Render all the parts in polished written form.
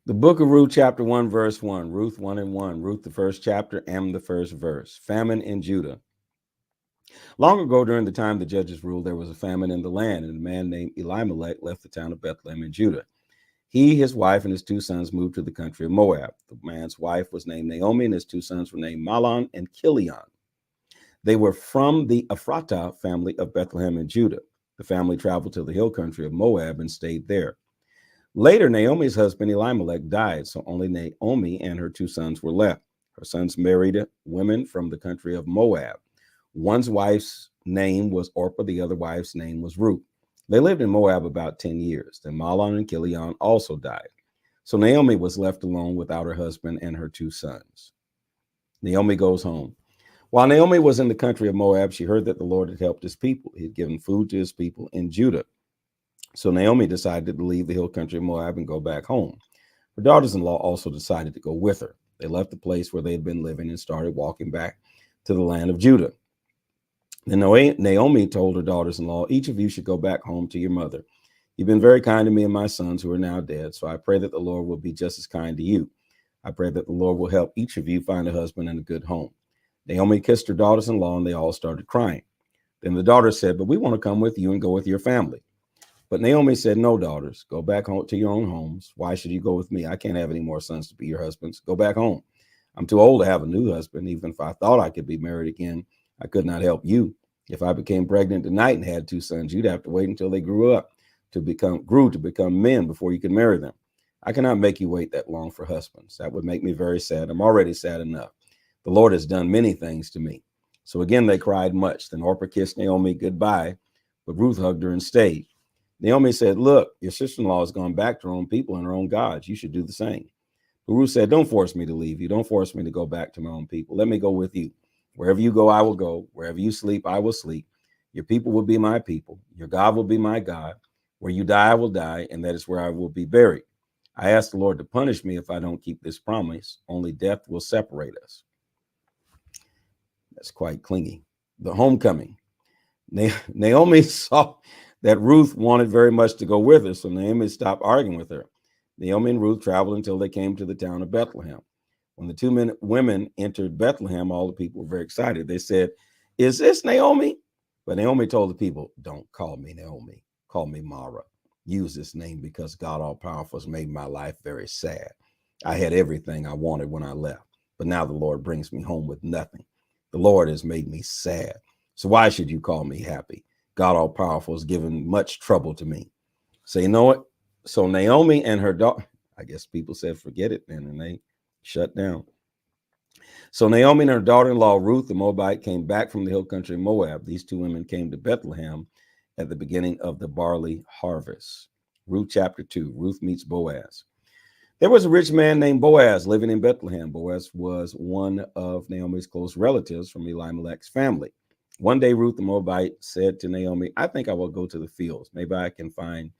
The book of Ruth, chapter 1, verse 1. Ruth 1 and 1. Ruth, the first chapter and the first verse. Famine in Judah. Long ago, during the time the judges ruled, there was a famine in the land, and a man named Elimelech left the town of Bethlehem in Judah. He, his wife, and his two sons moved to the country of Moab. The man's wife was named Naomi, and his two sons were named Mahlon and Chilion. They were from the Ephratah family of Bethlehem in Judah. The family traveled to the hill country of Moab and stayed there. Later, Naomi's husband Elimelech died, so only Naomi and her two sons were left. Her sons married women from the country of Moab. One's wife's name was Orpah, the other wife's name was Ruth. They lived in Moab about 10 years. Then Mahlon and Chilion also died. So Naomi was left alone without her husband and her two sons. Naomi goes home. While Naomi was in the country of Moab, she heard that the Lord had helped his people. He had given food to his people in Judah. So Naomi decided to leave the hill country of Moab and go back home. Her daughters-in-law also decided to go with her. They left the place where they had been living and started walking back to the land of Judah. Then Naomi told her daughters-in-law, each of you should go back home to your mother. You've been very kind to me and my sons who are now dead, so I pray that the Lord will be just as kind to you. I pray that the Lord will help each of you find a husband and a good home. Naomi kissed her daughters-in-law, and they all started crying. Then the daughters said, but we want to come with you and go with your family. But Naomi said, no, daughters, go back home to your own homes. Why should you go with me? I can't have any more sons to be your husbands. Go back home. I'm too old to have a new husband. Even if I thought I could be married again, I could not help you. If I became pregnant tonight and had two sons, you'd have to wait until they grew to become men before you could marry them. I cannot make you wait that long for husbands. That would make me very sad. I'm already sad enough. The Lord has done many things to me. So again, they cried much. Then Orpah kissed Naomi goodbye, but Ruth hugged her and stayed. Naomi said, look, your sister-in-law has gone back to her own people and her own gods. You should do the same. But Ruth said, don't force me to leave you. Don't force me to go back to my own people. Let me go with you. Wherever you go, I will go. Wherever you sleep, I will sleep. Your people will be my people. Your God will be my God. Where you die, I will die, and that is where I will be buried. I ask the Lord to punish me if I don't keep this promise. Only death will separate us. That's quite clingy. The homecoming. Naomi saw that Ruth wanted very much to go with her, so Naomi stopped arguing with her. Naomi and Ruth traveled until they came to the town of Bethlehem. When the two women entered Bethlehem, all the people were very excited. They said, is this Naomi? But Naomi told the people, don't call me Naomi. Call me Mara. Use this name because God All-Powerful has made my life very sad. I had everything I wanted when I left, but now the Lord brings me home with nothing. The Lord has made me sad. So why should you call me happy? God All-Powerful has given much trouble to me. So you know what? So Naomi and her daughter, I guess people said, forget it then, and they shut down. So Naomi and her daughter-in-law, Ruth, the Moabite, came back from the hill country of Moab. These two women came to Bethlehem at the beginning of the barley harvest. Ruth chapter 2, Ruth meets Boaz. There was a rich man named Boaz living in Bethlehem. Boaz was one of Naomi's close relatives from Elimelech's family. One day, Ruth the Moabite said to Naomi, I think I will go to the fields. Maybe I can find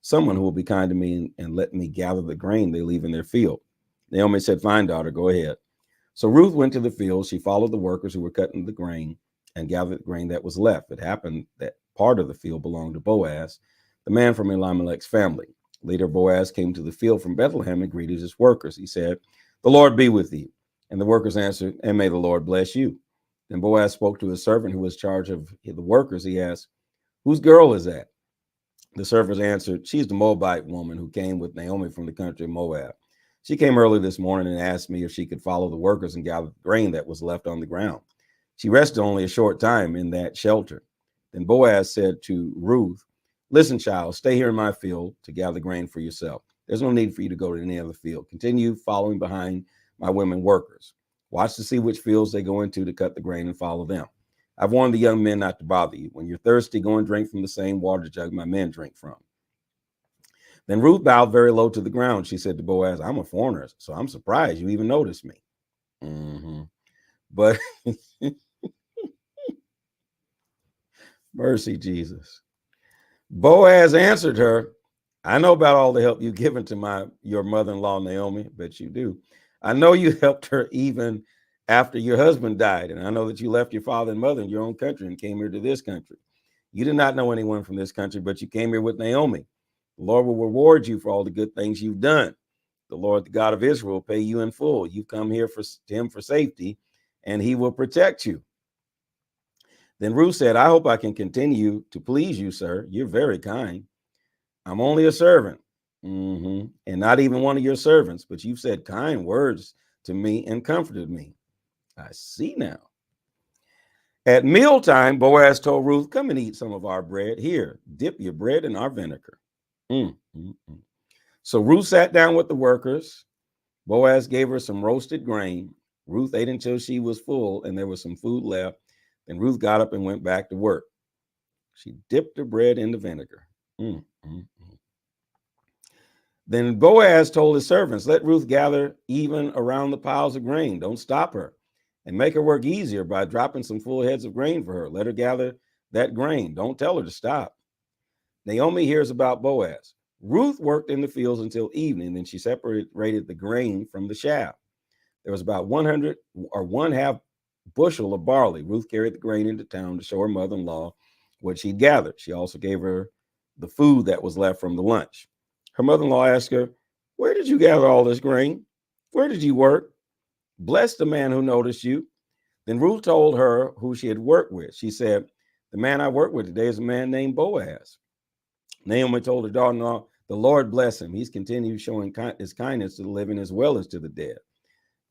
someone who will be kind to me and let me gather the grain they leave in their field. Naomi said, fine, daughter, go ahead. So Ruth went to the field. She followed the workers who were cutting the grain and gathered the grain that was left. It happened that part of the field belonged to Boaz, the man from Elimelech's family. Later, Boaz came to the field from Bethlehem and greeted his workers. He said, the Lord be with you. And the workers answered, and may the Lord bless you. Then Boaz spoke to his servant who was in charge of the workers. He asked, whose girl is that? The servants answered, she's the Moabite woman who came with Naomi from the country of Moab. She came early this morning and asked me if she could follow the workers and gather the grain that was left on the ground. She rested only a short time in that shelter. Then Boaz said to Ruth, listen, child, stay here in my field to gather grain for yourself. There's no need for you to go to any other field. Continue following behind my women workers. Watch to see which fields they go into to cut the grain and follow them. I've warned the young men not to bother you. When you're thirsty, go and drink from the same water jug my men drink from. Then Ruth bowed very low to the ground. She said to Boaz, I'm a foreigner, so I'm surprised you even noticed me. But mercy, Jesus. Boaz answered her, I know about all the help you've given to your mother-in-law, Naomi. Bet you do. I know you helped her even after your husband died. And I know that you left your father and mother in your own country and came here to this country. You did not know anyone from this country, but you came here with Naomi. The Lord will reward you for all the good things you've done. The Lord, the God of Israel, pay you in full. You come here to him for safety, and he will protect you. Then Ruth said, I hope I can continue to please you, sir. You're very kind. I'm only a servant, and not even one of your servants, but you've said kind words to me and comforted me. I see now. At mealtime, Boaz told Ruth, come and eat some of our bread. Here, dip your bread in our vinegar. So Ruth sat down with the workers. Boaz gave her some roasted grain. Ruth ate until she was full and there was some food left. Then Ruth got up and went back to work. She dipped her bread in the vinegar. Then Boaz told his servants, let Ruth gather even around the piles of grain. Don't stop her, and make her work easier by dropping some full heads of grain for her. Let her gather that grain. Don't tell her to stop. Naomi hears about Boaz. Ruth worked in the fields until evening, then she separated the grain from the chaff. There was about 100 or 1/2 bushel of barley. Ruth carried the grain into town to show her mother-in-law what she'd gathered. She also gave her the food that was left from the lunch. Her mother-in-law asked her, where did you gather all this grain? Where did you work? Bless the man who noticed you. Then Ruth told her who she had worked with. She said, the man I work with today is a man named Boaz. Naomi told her daughter-in-law, the Lord bless him. He's continued showing his kindness to the living as well as to the dead.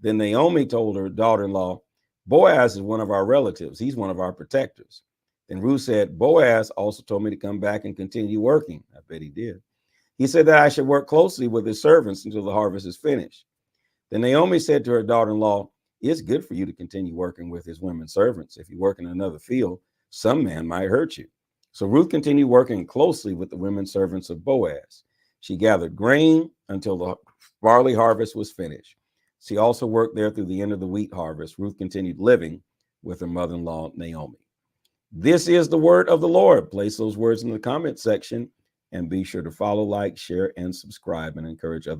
Then Naomi told her daughter-in-law, Boaz is one of our relatives. He's one of our protectors. Then Ruth said, Boaz also told me to come back and continue working. I bet he did. He said that I should work closely with his servants until the harvest is finished. Then Naomi said to her daughter-in-law, it's good for you to continue working with his women servants. If you work in another field, some man might hurt you. So Ruth continued working closely with the women servants of Boaz. She gathered grain until the barley harvest was finished. She also worked there through the end of the wheat harvest. Ruth continued living with her mother-in-law, Naomi. This is the word of the Lord. Place those words in the comment section and be sure to follow, like, share, and subscribe and encourage others.